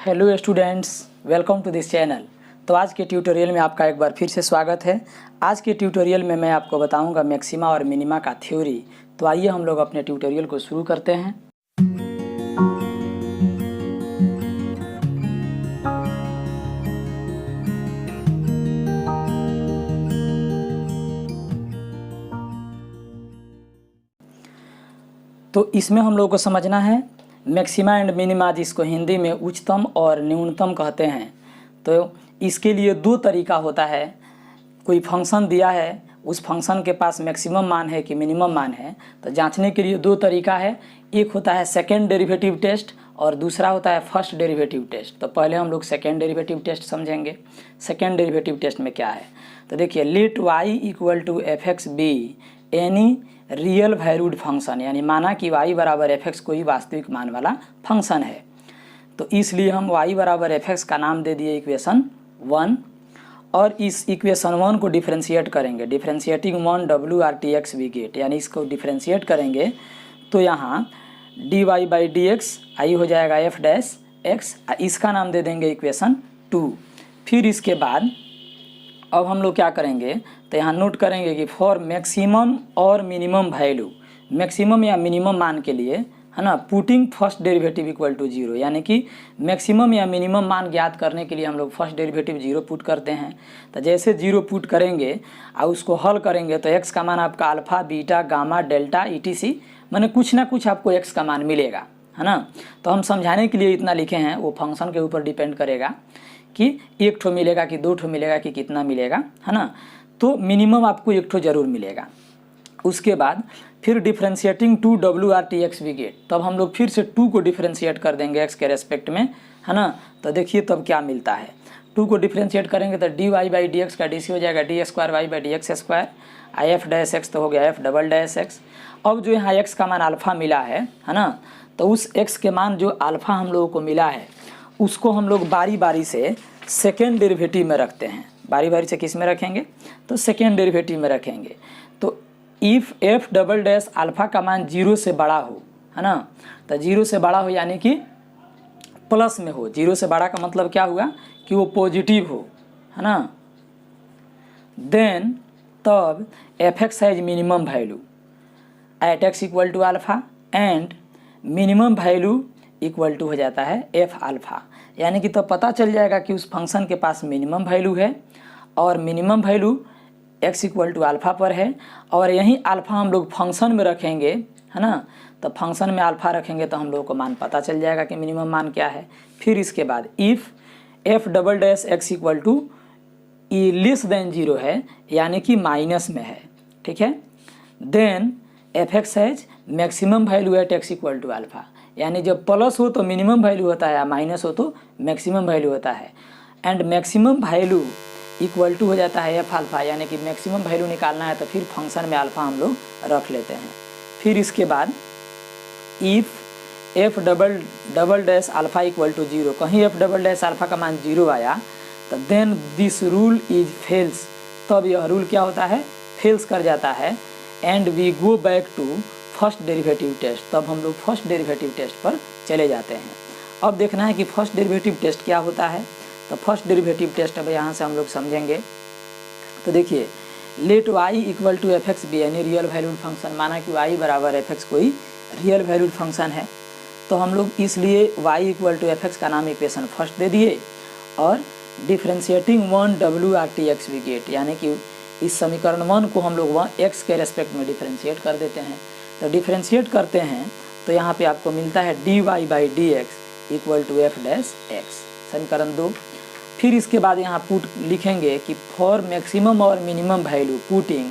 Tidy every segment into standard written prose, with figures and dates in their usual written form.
Hello students, welcome to this channel. तो आज के ट्यूटोरियल में आपका एक बार फिर से स्वागत है। आज के ट्यूटोरियल में मैं आपको बताऊंगा मैक्सिमा और मिनिमा का थ्योरी। तो आइए हम लोग अपने ट्यूटोरियल को शुरू करते हैं। तो इसमें हम लोग को समझना है मैक्सिमा एंड मिनिमा, जिसको हिंदी में उच्चतम और न्यूनतम कहते हैं। तो इसके लिए दो तरीका होता है। कोई फंक्शन दिया है, उस फंक्शन के पास मैक्सिमम मान है कि मिनिमम मान है, तो जांचने के लिए दो तरीका है। एक होता है सेकेंड डेरिवेटिव टेस्ट और दूसरा होता है फर्स्ट डेरिवेटिव टेस्ट। तो पहले हम लोग सेकेंड डेरिवेटिव टेस्ट समझेंगे। सेकेंड डेरिवेटिव टेस्ट में क्या है, तो देखिए, let y equal to f x be any real valued function, यानी माना कि y बराबर एफ एक्स कोई वास्तविक मान वाला फंक्शन है। तो इसलिए हम y बराबर एफ एक्स का नाम दे दिए इक्वेशन 1, और इस इक्वेशन 1 को डिफ्रेंशिएट करेंगे। डिफ्रेंशिएटिंग 1 WRTX वी गेट, यानी इसको डिफ्रेंशिएट करेंगे तो यहाँ dy बाई डी एक्स आई हो जाएगा f डैश x, इसका नाम दे देंगे इक्वेशन 2। फिर इसके बाद अब हम लोग क्या करेंगे, तो यहाँ नोट करेंगे कि फॉर मैक्सिमम और मिनिमम वैल्यू, मैक्सिमम या मिनिमम मान के लिए, है ना, putting first derivative equal to 0, यानी कि मैक्सिमम या मिनिमम मान ज्ञात करने के लिए हम लोग फर्स्ट डेरिवेटिव 0 पुट करते हैं। तो जैसे 0 पुट करेंगे और उसको हल करेंगे तो x का मान आपका alpha, beta, gamma, delta ETC, माने कुछ ना कुछ आपको x का मान मिलेगा, है ना। तो हम समझाने के लिए इतना लिखे हैं, वो फंक्शन के ऊपर डिपेंड करेगा कि एक ठो मिलेगा कि दो ठो मिलेगा कि कितना मिलेगा, है ना। तो मिनिमम आपको एक ठो जरूर मिलेगा। उसके बाद फिर डिफ्रेंशिएटिंग 2 WRTX वी गेट, तब हम लोग फिर से 2 को डिफ्रेंशिएट कर देंगे x के रेस्पेक्ट में, है ना। तो देखिए तब क्या मिलता है, 2 को डिफ्रेंशिएट करेंगे तो dy बाई डी एक्स का DC हो जाएगा d square y by d x square, f dash x तो हो गया f डबल डैश एक्स। अब जो यहाँ x का मान अल्फ़ा मिला है ना, तो उस x के मान जो अल्फ़ा हम लोगों को मिला है उसको हम लोग बारी बारी से सेकेंड डेरिवेटिव में रखते हैं। बारी बारी से किस में रखेंगे, तो सेकेंड डेरिवेटिव में रखेंगे। तो if f double dash alpha का मान 0 से बड़ा हो, है ना, तो 0 से बड़ा हो यानी कि प्लस में हो। 0 से बड़ा का मतलब क्या हुआ कि वो पॉजिटिव हो, है ना, देन तब f x has minimum value at x equal to alpha and minimum value equal to हो जाता है एफ अल्फ़ा, यानी कि तो पता चल जाएगा कि उस फंक्शन के पास मिनिमम वैल्यू है और minimum value x equal to alpha पर है, और यहीं अल्फ़ा हम लोग फंक्शन में रखेंगे, है ना। तो फंक्शन में अल्फ़ा रखेंगे तो हम लोग को मान पता चल जाएगा कि मिनिमम मान क्या है। फिर इसके बाद if f double dash x equal to less than 0 है, यानी कि माइनस में है, ठीक है, then f x has maximum value at x equal to alpha, यानी जब प्लस हो तो मिनिमम वैल्यू होता है, माइनस हो तो मैक्सिमम वैल्यू होता है। And maximum value equal to हो जाता है एफ अल्फ़ा, यानी कि मैक्सिमम वैल्यू निकालना है तो फिर फंक्शन में अल्फ़ा हम लोग रख लेते हैं। फिर इसके बाद if f double dash alpha equal to 0, कहीं एफ डबल डैश अल्फ़ा का मान 0 आया तो then this rule is fails, तब यह रूल क्या होता है, फेल्स कर जाता है। And we go back to first derivative test, तब हम लोग फर्स्ट डेरिवेटिव टेस्ट पर चले जाते हैं। अब देखना है कि फर्स्ट डेरिवेटिव टेस्ट क्या होता है। तो फर्स्ट डेरिवेटिव टेस्ट अब यहाँ से हम लोग समझेंगे। तो देखिए, let y equal to f x be any real valued function, माना कि y बराबर एफ एक्स कोई रियल वैल्यूड फंक्शन है, तो हम लोग इसलिए y equal to f x का नाम इक्वेशन फर्स्ट दे दिए, और डिफ्रेंशिएटिंग 1 WRTX वी गेट, यानी कि इस समीकरण 1 को हम लोग x के रेस्पेक्ट में डिफ्रेंशिएट कर देते हैं। तो डिफ्रेंशिएट करते हैं तो यहाँ पे आपको मिलता है dy by d x equal to f dash x, समीकरण 2। फिर इसके बाद यहाँ पुट लिखेंगे कि फॉर मैक्सिमम और minimum value putting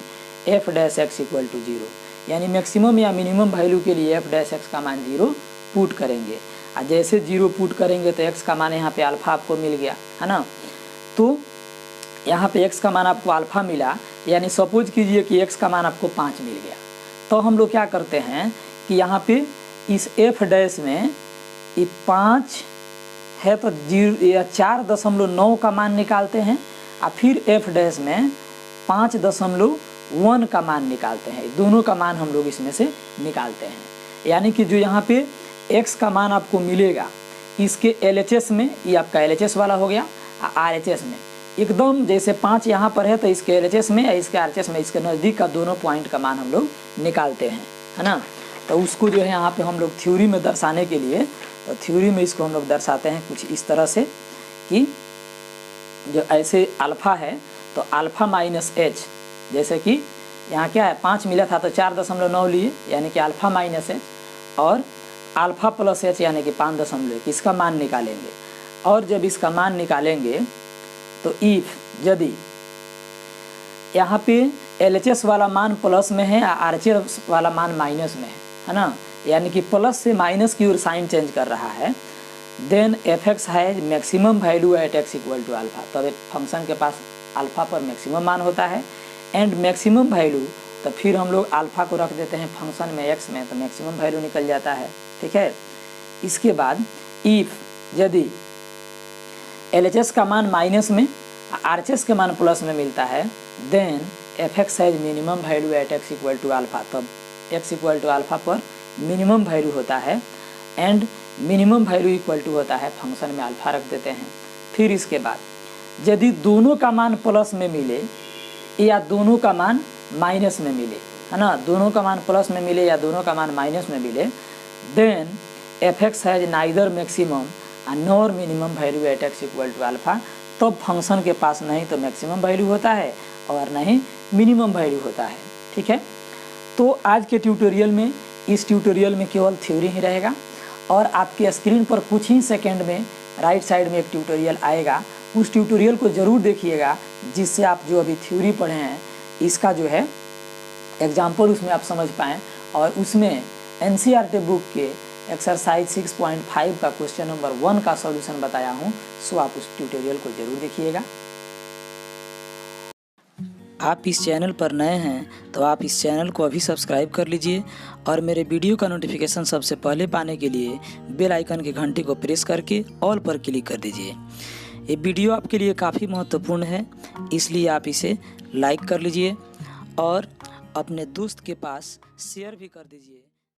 f dash x equal to 0, यानी मैक्सिमम या मिनिमम वैल्यू के लिए एफ डैश एक्स का मान 0 पुट करेंगे। और जैसे 0 पुट करेंगे तो x का मान यहाँ पे अल्फ़ा आपको मिल गया, है ना। तो यहाँ पे x का मान आपको अल्फ़ा मिला, यानी सपोज कीजिए कि x का मान आपको 5 मिल गया, तो हम लोग क्या करते हैं कि यहाँ पे इस f डैश में ये 5 है तो 4.9 का मान निकालते हैं, और फिर f डैश में 5.1 का मान निकालते हैं। दोनों का मान हम लोग इसमें से निकालते हैं, यानी कि जो यहाँ पे x का मान आपको मिलेगा, इसके LHS में, ये आपका LHS वाला हो गया, RHS में एकदम जैसे 5 यहाँ पर है तो इसके LHS में या इसके RHS में, इसके नज़दीक का दोनों पॉइंट का मान हम लोग निकालते हैं, है ना। तो उसको जो है यहाँ पे हम लोग थ्योरी में दर्शाने के लिए, तो थ्योरी में इसको हम लोग दर्शाते हैं कुछ इस तरह से कि जो ऐसे अल्फ़ा है तो अल्फ़ा माइनस एच, जैसे कि यहाँ क्या है 5 मिला था तो 4.9 लिए, यानी कि अल्फ़ा माइनस एच, और अल्फ़ा प्लस एच यानी कि 5.1, इसका मान निकालेंगे। और जब इसका मान निकालेंगे तो इफ़ यदि यहाँ पे LHS वाला मान प्लस में है या RHS वाला मान माइनस में है ना, यानी कि प्लस से माइनस की ओर साइन चेंज कर रहा है, देन fx है maximum value at x equal to alpha. तब फंक्शन के पास अल्फ़ा पर मैक्सिमम मान होता है, एंड मैक्सिमम वैल्यू, तो फिर हम लोग अल्फ़ा को रख देते हैं फंक्शन में x में, तो मैक्सिमम वैल्यू निकल जाता है, ठीक है। इसके बाद इफ़ यदि LHS का मान माइनस में, RHS के मान प्लस में मिलता है, then fx has minimum value at x equal to alpha. तब x इक्वल टू अल्फ़ा पर मिनिमम वैल्यू होता है, and minimum value equal to होता है फंक्शन में अल्फ़ा रख देते हैं। फिर इसके बाद यदि दोनों का मान प्लस में मिले या दोनों का मान माइनस में मिले, है ना, दोनों का मान प्लस में मिले या दोनों का मान माइनस में मिले, then fx has neither maximum nor minimum value at x equal to alpha. तब फंक्शन के पास नहीं तो मैक्सिमम वैल्यू होता है और नहीं मिनिमम वैल्यू होता है, ठीक है। तो आज के ट्यूटोरियल में, इस ट्यूटोरियल में केवल थ्योरी ही रहेगा, और आपके स्क्रीन पर कुछ ही सेकंड में राइट साइड में एक ट्यूटोरियल आएगा, उस ट्यूटोरियल को ज़रूर देखिएगा, जिससे आप जो अभी थ्योरी पढ़े हैं इसका जो है एग्जाम्पल उसमें आप समझ पाएँ, और उसमें NCERT बुक के एक्सरसाइज 6.5 का क्वेश्चन नंबर 1 का सॉल्यूशन बताया हूँ। सो आप उस ट्यूटोरियल को ज़रूर देखिएगा। आप इस चैनल पर नए हैं तो आप इस चैनल को अभी सब्सक्राइब कर लीजिए, और मेरे वीडियो का नोटिफिकेशन सबसे पहले पाने के लिए बेल आइकन की घंटी को प्रेस करके ऑल पर क्लिक कर दीजिए। ये वीडियो आपके लिए काफ़ी महत्वपूर्ण है, इसलिए आप इसे लाइक कर लीजिए और अपने दोस्त के पास शेयर भी कर दीजिए।